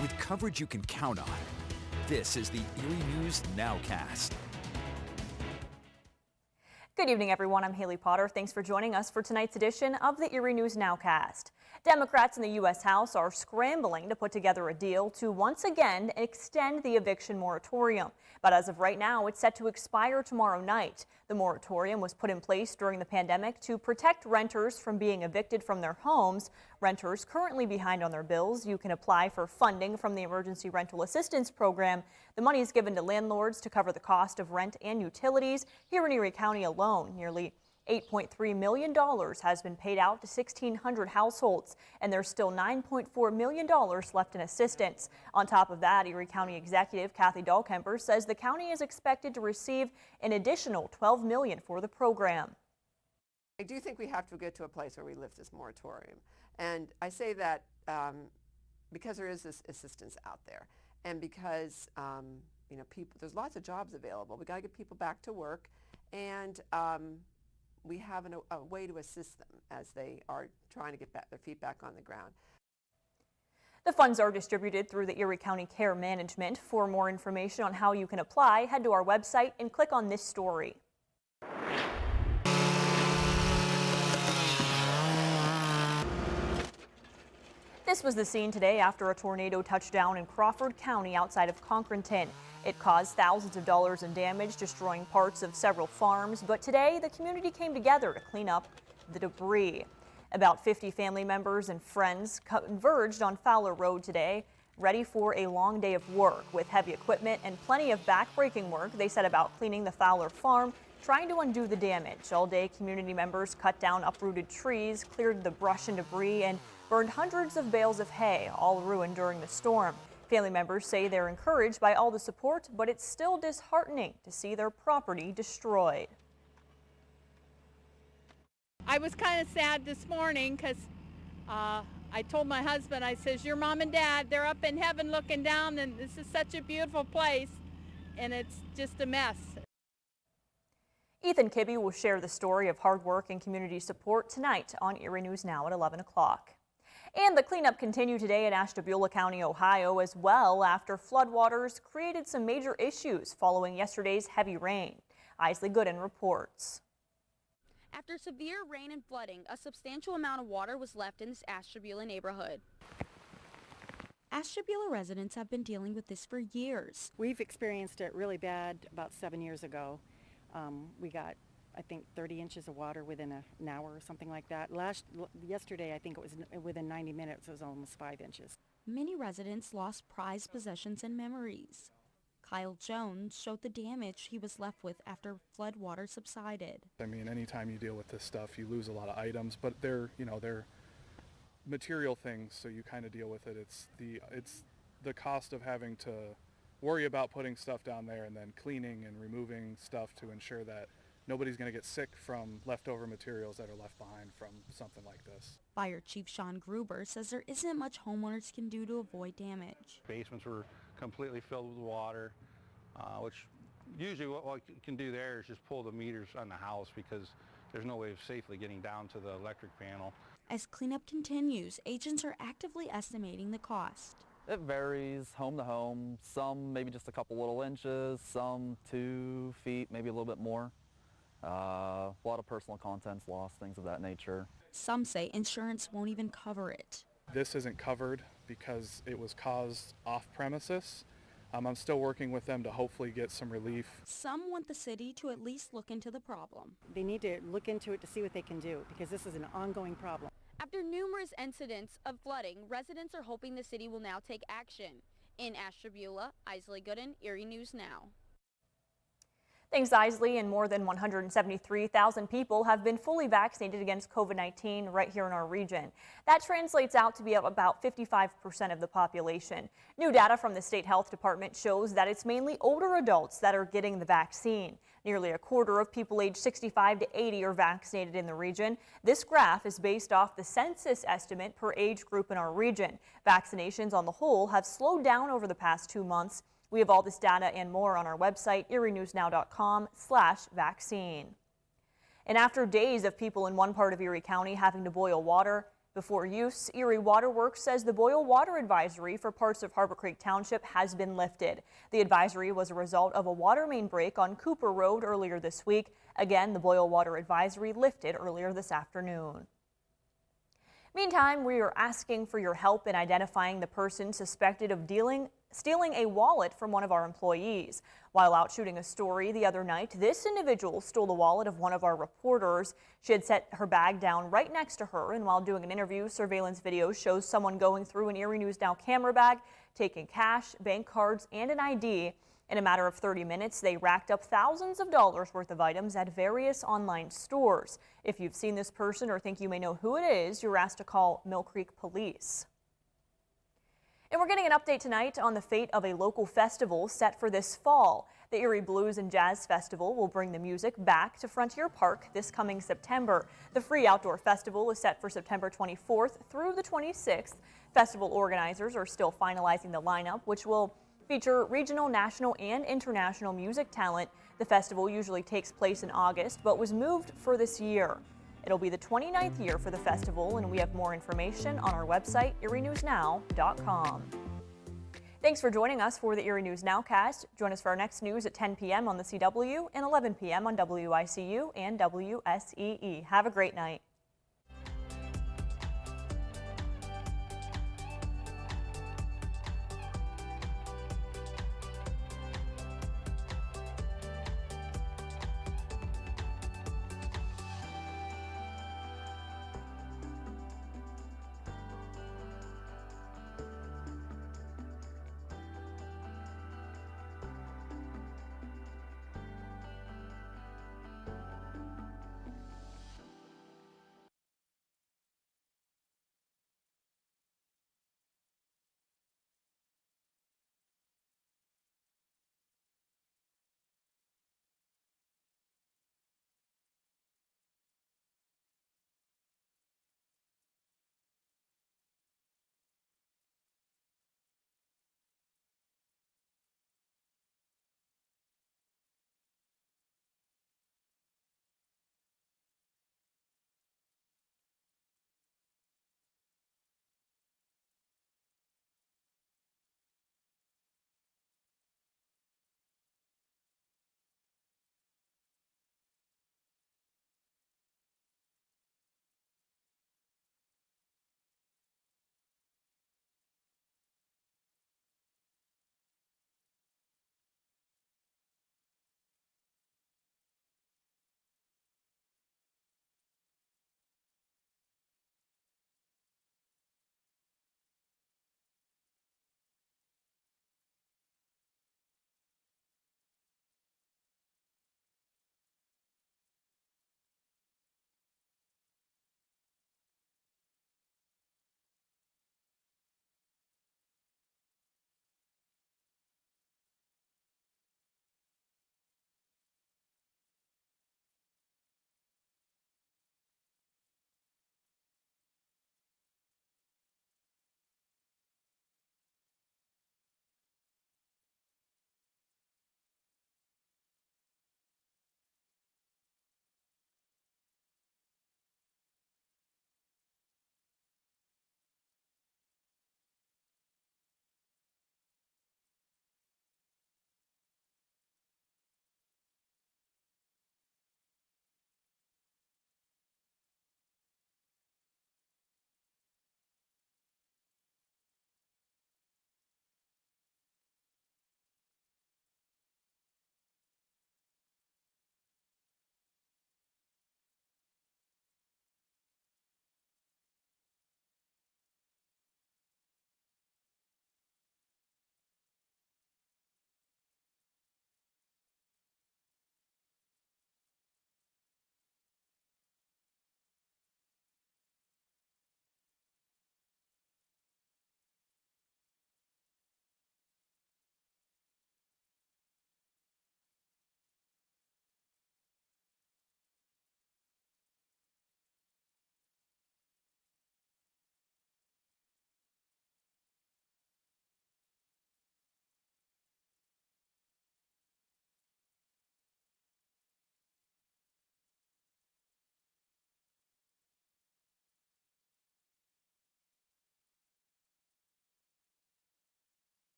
with coverage you can count on. This is the Erie News NOWCAST. Good evening, everyone. I'm Haley Potter. Thanks for joining us for tonight's edition of the Erie News NOWCAST. Democrats in the U.S. House are scrambling to put together a deal to once again extend the eviction moratorium. But as of right now, it's set to expire tomorrow night. The moratorium was put in place during the pandemic to protect renters from being evicted from their homes. Renters currently behind on their bills, you can apply for funding from the Emergency Rental Assistance Program. The money is given to landlords to cover the cost of rent and utilities. Here in Erie County alone, nearly $8.3 million has been paid out to 1,600 households, and there's still $9.4 million left in assistance. On top of that, Erie County Executive Kathy Dahlkemper says the county is expected to receive an additional $12 million for the program. I do think we have to get to a place where we lift this moratorium. And I say that because there is this assistance out there, and because there's lots of jobs available. We got to get people back to work, and we have a way to assist them as they are trying to get their feet back on the ground. The funds are distributed through the Erie County Care Management. For more information on how you can apply, head to our website and click on this story. This was the scene today after a tornado touched down in Crawford County outside of Concrenton. It caused thousands of dollars in damage, destroying parts of several farms. But today, the community came together to clean up the debris. About 50 family members and friends converged on Fowler Road today, ready for a long day of work. With heavy equipment and plenty of back-breaking work, they set about cleaning the Fowler farm, trying to undo the damage. All day, community members cut down uprooted trees, cleared the brush and debris, and burned hundreds of bales of hay, all ruined during the storm. Family members say they're encouraged by all the support, but it's still disheartening to see their property destroyed. I was kind of sad this morning because I told my husband, I says, your mom and dad, they're up in heaven looking down, and this is such a beautiful place, and it's just a mess. Ethan Kibbe will share the story of hard work and community support tonight on Erie News Now at 11 o'clock. And the cleanup continued today in Ashtabula County, Ohio, as well after floodwaters created some major issues following yesterday's heavy rain. Isley Gooden reports. After severe rain and flooding, a substantial amount of water was left in this Ashtabula neighborhood. Ashtabula residents have been dealing with this for years. We've experienced it really bad about 7 years ago. We got, I think, 30 inches of water within an hour or something like that. Yesterday, I think it was within 90 minutes, it was almost 5 inches. Many residents lost prized possessions and memories. Kyle Jones showed the damage he was left with after floodwater subsided. I mean, anytime you deal with this stuff, you lose a lot of items, but they're material things, so you kind of deal with it. It's the cost of having to worry about putting stuff down there and then cleaning and removing stuff to ensure that nobody's going to get sick from leftover materials that are left behind from something like this. Fire Chief Sean Gruber says there isn't much homeowners can do to avoid damage. Basements were completely filled with water, which usually what you can do there is just pull the meters on the house because there's no way of safely getting down to the electric panel. As cleanup continues, agents are actively estimating the cost. It varies home to home, some maybe just a couple little inches, some 2 feet, maybe a little bit more. A lot of personal contents lost, things of that nature. Some say insurance won't even cover it. This isn't covered because it was caused off premises. I'm still working with them to hopefully get some relief. Some want the city to at least look into the problem. They need to look into it to see what they can do because this is an ongoing problem. After numerous incidents of flooding, residents are hoping the city will now take action. In Ashtabula, Isley Gooden, Erie News Now. Thanks, Isley, and more than 173,000 people have been fully vaccinated against COVID-19 right here in our region. That translates out to be about 55% of the population. New data from the State Health Department shows that it's mainly older adults that are getting the vaccine. Nearly a quarter of people aged 65 to 80 are vaccinated in the region. This graph is based off the census estimate per age group in our region. Vaccinations on the whole have slowed down over the past 2 months. We have all this data and more on our website, erienewsnow.com/vaccine. And after days of people in one part of Erie County having to boil water, Before use, Erie Waterworks says the boil water advisory for parts of Harbor Creek Township has been lifted. The advisory was a result of a water main break on Cooper Road earlier this week. Again, the boil water advisory lifted earlier this afternoon. Meantime, we are asking for your help in identifying the person suspected of stealing a wallet from one of our employees. While out shooting a story the other night, this individual stole the wallet of one of our reporters. She had set her bag down right next to her, and while doing an interview, surveillance video shows someone going through an Erie News Now camera bag, taking cash, bank cards, and an ID. In a matter of 30 minutes, they racked up thousands of dollars worth of items at various online stores. If you've seen this person or think you may know who it is, you're asked to call Mill Creek Police. And we're getting an update tonight on the fate of a local festival set for this fall. The Erie Blues and Jazz Festival will bring the music back to Frontier Park this coming September. The free outdoor festival is set for September 24th through the 26th. Festival organizers are still finalizing the lineup, which will feature regional, national, and international music talent. The festival usually takes place in August, but was moved for this year. It'll be the 29th year for the festival, and we have more information on our website, erienewsnow.com. Thanks for joining us for the Erie News Nowcast. Join us for our next news at 10 p.m. on the CW and 11 p.m. on WICU and WSEE. Have a great night.